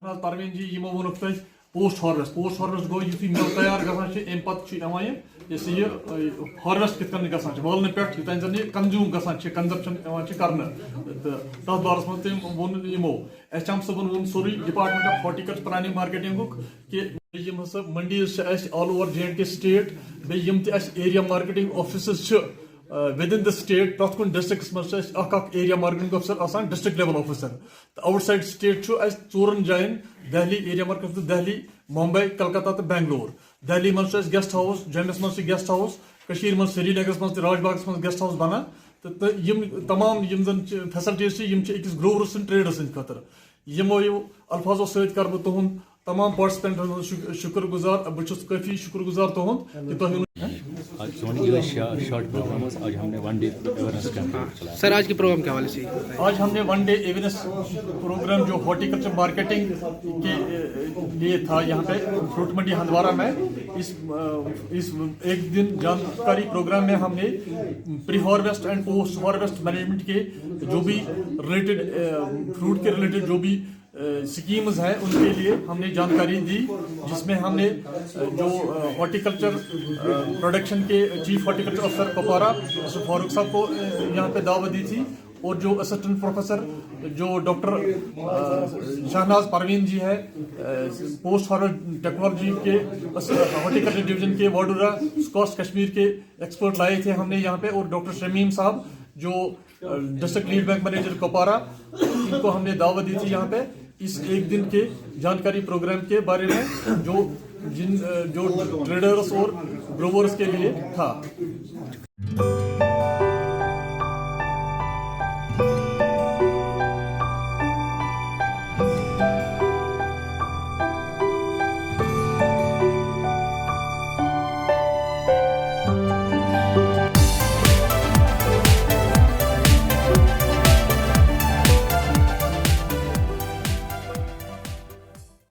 परवीन जी यमो वोनुक तह post harvest गो युथु मेव तैयार गसान अम पे हार्वेस्ट कित गसान वलने पे युतान जन कंज्यूम गसान कंजप्शन करने तथ बारस मज तम वोन यमो एचएम सबन वोन सोरी department of horticulture planning marketing कि mandis all over J&K state बेम area marketing office within the state प्रथ कुन डिस्ट्रिक्ट्स मज area marketing officer district level officer तो आउटसाइड स्टेट चोरन जायन दिल्ली एरिया मार्केट दिल्ली मुंबई कलकत्ता तो बेंगलोर दिल्ली मज गेस्ट हाउस जम्मू मज गेस्ट हाउस मज श्रीनगर मज राजबाग मज गेस्ट हाउस बनान तो तमाम फैसिलिटीज अकिस ग्रोवर सद ट्रेडर सद खतर यमो अल्फाजों सत कर बह तुहद तमाम पार्टिसिपेंट शुक्र गुजार बहुत काफी शुक्र गुजार तुहद कि तुम शॉर्ट प्रोग्राम आज हमने 1 डे अवेयरनेस कैंपेन चलाया। सर आज के प्रोग्राम के हवाले से आज हमने 1 डे अवेयरनेस प्रोग्राम जो हॉर्टिकल्चर मार्केटिंग के लिए था यहाँ पे फ्रूट मंडी हंदवारा में इस एक दिन जानकारी प्रोग्राम में हमने pre harvest and post harvest management के जो भी रिलेटेड फ्रूट के रिलेटेड जो भी स्कीम्स हैं उनके लिए हमने जानकारी दी, जिसमें हमने जो हॉर्टिकल्चर प्रोडक्शन के चीफ हॉर्टिकल्चर अफसर कुपवारा फारूक साहब को यहाँ पे दावत दी थी और जो असिस्टेंट प्रोफेसर जो डॉक्टर शहनाज परवीन जी है पोस्ट हार्वेस्ट टेक्नोलॉजी के हॉर्टिकल्चर डिवीजन के वाडूरा स्कॉच कश्मीर के एक्सपर्ट लाए थे हमने यहाँ पे, और डॉक्टर शमीम साहब जो district lead bank manager Kupwara, इनको हमने दावत दी थी यहाँ पे इस एक दिन के जानकारी प्रोग्राम के बारे में जो ट्रेडर्स और ग्रोवर्स के लिए था।